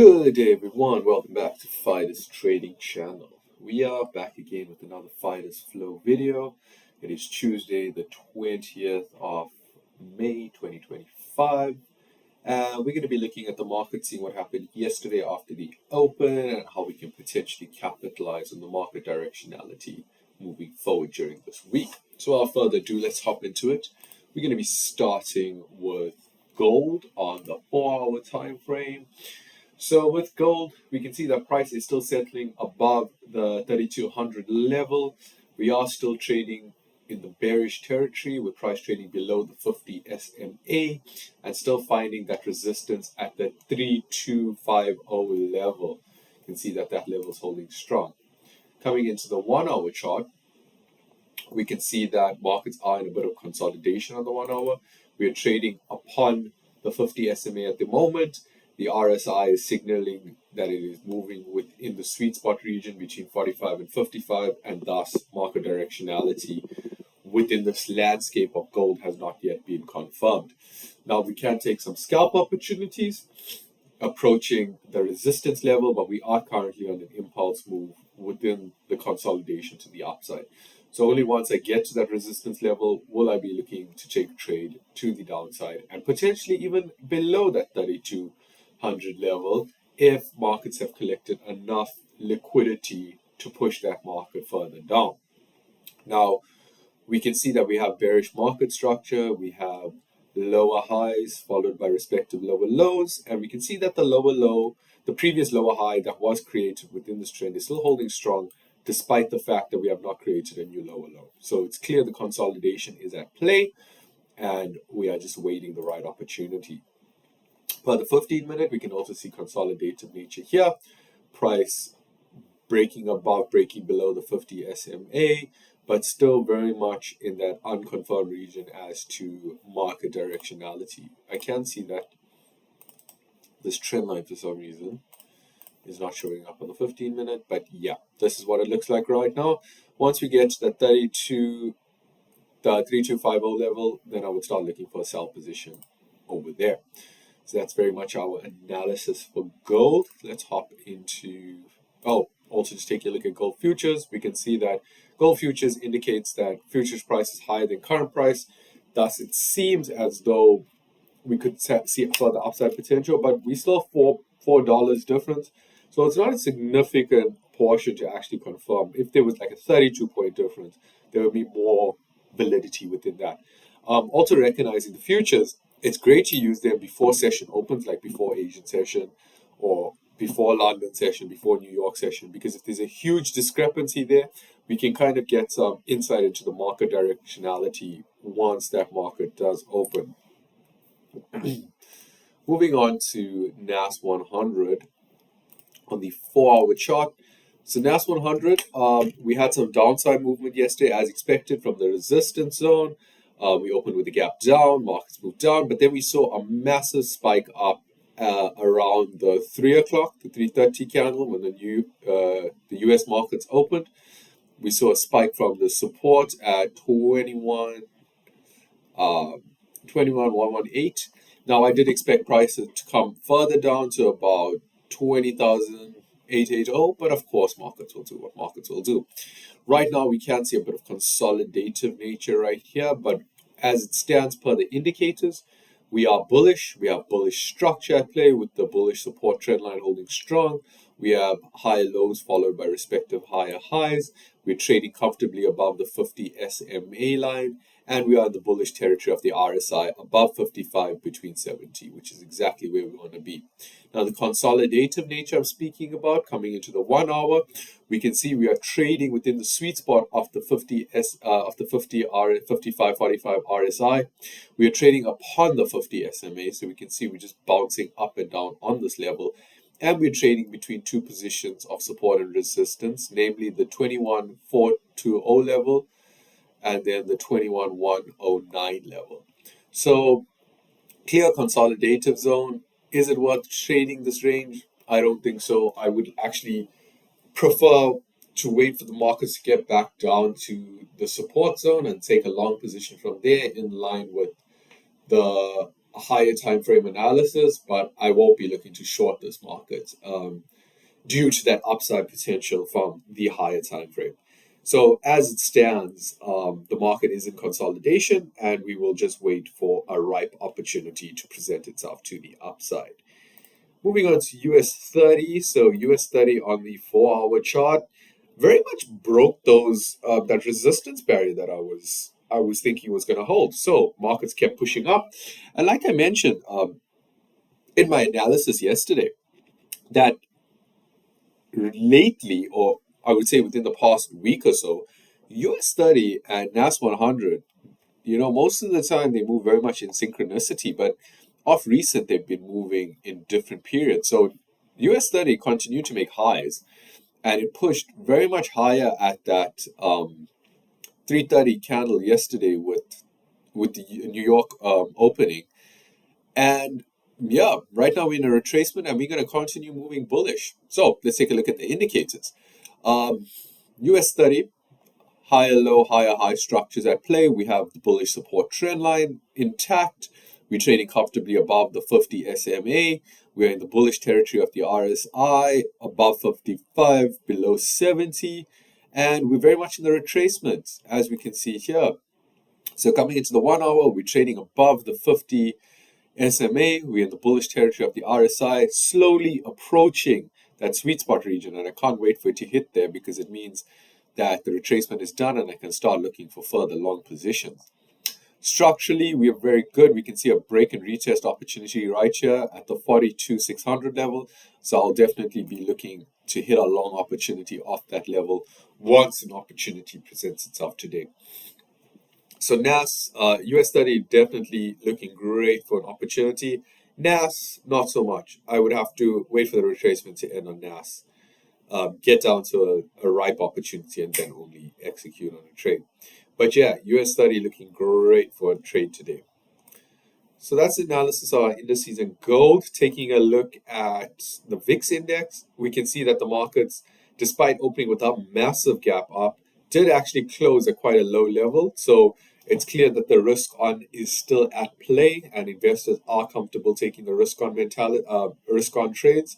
Good day, everyone. Welcome back to Fides Trading Channel. We are back again with another Fides Flow video. It is Tuesday, the 20th of May 2025. And we're going to be looking at the market, seeing what happened yesterday after the open and how we can potentially capitalize on the market directionality moving forward during this week. So without further ado, let's hop into it. We're going to be starting with gold on the 4-hour time frame. So with gold, we can see that price is still settling above the 3,200 level. We are still trading in the bearish territory with price trading below the 50 SMA and still finding that resistance at the 3,250 level. You can see that level is holding strong. Coming into the 1-hour chart, we can see that markets are in a bit of consolidation on the 1 hour. We are trading upon the 50 SMA at the moment. The RSI is signaling that it is moving within the sweet spot region between 45 and 55, and thus market directionality within this landscape of gold has not yet been confirmed. Now we can take some scalp opportunities approaching the resistance level, but we are currently on an impulse move within the consolidation to the upside. So only once I get to that resistance level will I be looking to take a trade to the downside and potentially even below that 3,200 level if markets have collected enough liquidity to push that market further down. Now, we can see that we have bearish market structure, we have lower highs followed by respective lower lows, and we can see that the lower low, the previous lower high that was created within this trend is still holding strong despite the fact that we have not created a new lower low. So it's clear the consolidation is at play and we are just waiting the right opportunity. For the 15-minute, we can also see consolidative nature here. Price breaking above, breaking below the 50 SMA, but still very much in that unconfirmed region as to market directionality. I can see that this trend line for some reason is not showing up on the 15-minute, but yeah, this is what it looks like right now. Once we get to the 3,250 level, then I would start looking for a sell position over there. So that's very much our analysis for gold. Let's hop into, also just take a look at gold futures. We can see that gold futures indicates that futures price is higher than current price. Thus, it seems as though we could see further upside potential, but we still have $4 difference. So it's not a significant portion to actually confirm. If there was like a 32-point difference, there would be more validity within that. Also recognizing the futures, it's great to use them before session opens, like before Asian session or before London session, before New York session, because if there's a huge discrepancy there, we can kind of get some insight into the market directionality once that market does open. Moving on to Nas100 on the 4-hour chart. So Nas100, we had some downside movement yesterday as expected from the resistance zone. We opened with a gap down, markets moved down, but then we saw a massive spike up around the 3 o'clock, the 3:30 candle when the US markets opened. We saw a spike from the support at 21,118. Now I did expect prices to come further down to about 20,880, but of course markets will do what markets will do. Right now we can see a bit of consolidative nature right here, but as it stands per the indicators, we are bullish. We have bullish structure at play with the bullish support trend line holding strong. We have higher lows followed by respective higher highs. We're trading comfortably above the 50 SMA line, and we are in the bullish territory of the RSI above 55 between 70, which is exactly where we want to be. Now, the consolidative nature I'm speaking about coming into the 1 hour, we can see we are trading within the sweet spot of the 55-45 RSI. We are trading upon the 50 SMA, so we can see we're just bouncing up and down on this level. And we're trading between two positions of support and resistance, namely the 21,420 level and then the 21,109 level. So, clear consolidative zone. Is it worth trading this range? I don't think so. I would actually prefer to wait for the markets to get back down to the support zone and take a long position from there in line with the a higher time frame analysis, but I won't be looking to short this market due to that upside potential from the higher time frame. So as it stands, the market is in consolidation, and we will just wait for a ripe opportunity to present itself to the upside. Moving on to US30. So US30 on the 4-hour chart very much broke those that resistance barrier that I was thinking was going to hold. So markets kept pushing up, and like I mentioned in my analysis yesterday, that lately, or I would say within the past week or so, US30 and NAS100, most of the time they move very much in synchronicity, but off recent they've been moving in different periods. So US30 continued to make highs, and it pushed very much higher at that 330 candle yesterday with the New York opening. And yeah, right now we're in a retracement, and we're going to continue moving bullish. So let's take a look at the indicators. US30, higher low, higher high structures at play. We have the bullish support trend line intact. We're trading comfortably above the 50 SMA. We're in the bullish territory of the RSI, above 55, below 70. And we're very much in the retracement, as we can see here. So coming into the 1 hour, we're trading above the 50 SMA. We're in the bullish territory of the RSI, slowly approaching that sweet spot region. And I can't wait for it to hit there, because it means that the retracement is done and I can start looking for further long positions. Structurally, we are very good. We can see a break and retest opportunity right here at the 42,600 level. So I'll definitely be looking to hit a long opportunity off that level once an opportunity presents itself today. So NAS, US30 definitely looking great for an opportunity. NAS, not so much. I would have to wait for the retracement to end on NAS. Get down to a ripe opportunity and then only execute on a trade. But yeah, US30 looking great for a trade today. So that's the analysis of our indices and gold. Taking a look at the VIX index, we can see that the markets, despite opening with a massive gap up, did actually close at quite a low level. So it's clear that the risk on is still at play, and investors are comfortable taking the risk on risk on trades.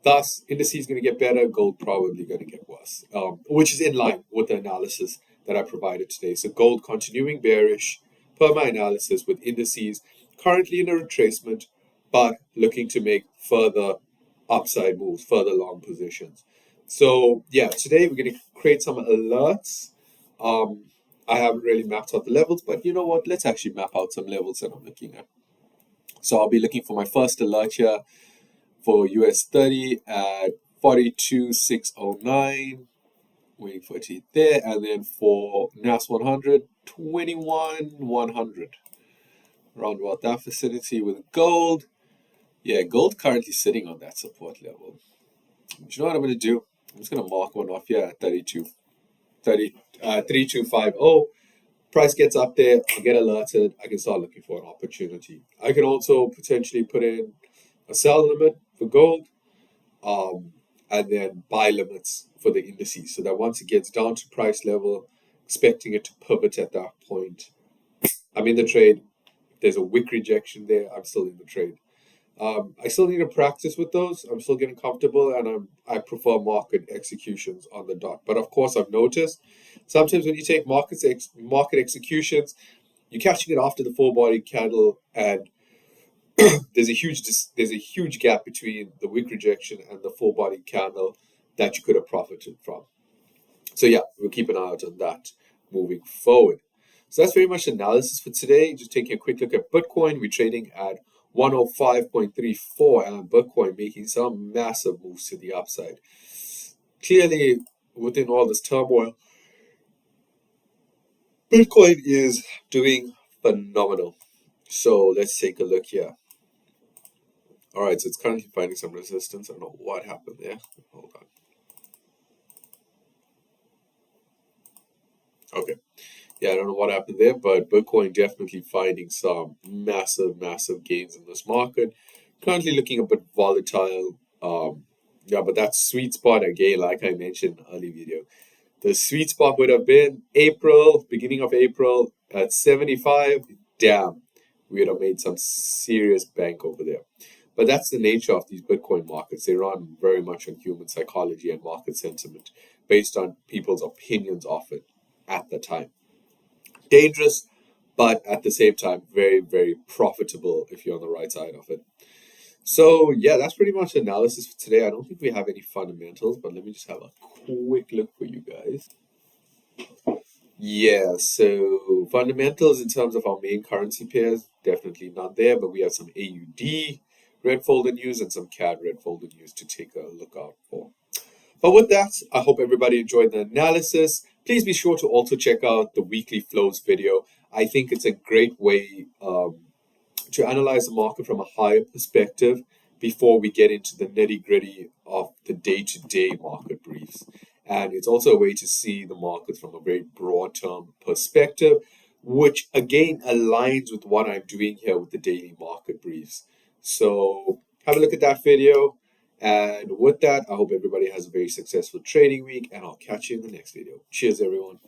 Thus, indices going to get better, gold probably going to get worse, which is in line with the analysis that I provided today. So gold continuing bearish per my analysis, with indices currently in a retracement, but looking to make further upside moves, further long positions. So yeah, today we're going to create some alerts. I haven't really mapped out the levels, but you know what? Let's actually map out some levels that I'm looking at. So I'll be looking for my first alert here for US30 at 42,609, waiting for it to hit there, and then for NAS100, 21,100. Around about that vicinity. With gold, yeah, gold currently sitting on that support level. But you know what I'm going to do? I'm just going to mark one off here at 3250. Price gets up there, I get alerted, I can start looking for an opportunity. I can also potentially put in a sell limit for gold, and then buy limits for the indices, so that once it gets down to price level, expecting it to pivot at that point, I'm in the trade. If there's a wick rejection there, I'm still in the trade. I still need to practice with those. I'm still getting comfortable, and I prefer market executions on the dot. But of course, I've noticed sometimes when you take market executions, you're catching it after the full body candle, and there's a huge gap between the wick rejection and the full body candle that you could have profited from. So yeah, we'll keep an eye out on that moving forward. So that's very much analysis for today. Just taking a quick look at Bitcoin. We're trading at 105.34, and Bitcoin making some massive moves to the upside. Clearly, within all this turmoil, Bitcoin is doing phenomenal. So let's take a look here. All right, so it's currently finding some resistance. I don't know what happened there. Hold on. Okay. Yeah, I don't know what happened there, but Bitcoin definitely finding some massive gains in this market. Currently looking a bit volatile. Yeah, but that sweet spot again, like I mentioned in the early video, the sweet spot would have been beginning of April at 75. Damn, we would have made some serious bank over there. But that's the nature of these Bitcoin markets. They run very much on human psychology and market sentiment based on people's opinions of it at the time. Dangerous, but at the same time, very, very profitable if you're on the right side of it. So, yeah, that's pretty much analysis for today. I don't think we have any fundamentals, but let me just have a quick look for you guys. Yeah, so fundamentals in terms of our main currency pairs, definitely not there, but we have some AUD red folder news and some CAD red folder news to take a look out for. But with that, I hope everybody enjoyed the analysis. Please be sure to also check out the weekly flows video. I think it's a great way to analyze the market from a higher perspective before we get into the nitty gritty of the day-to-day market briefs. And it's also a way to see the markets from a very broad term perspective, which again aligns with what I'm doing here with the daily market briefs. So have a look at that video. And with that, I hope everybody has a very successful trading week, and I'll catch you in the next video. Cheers, everyone.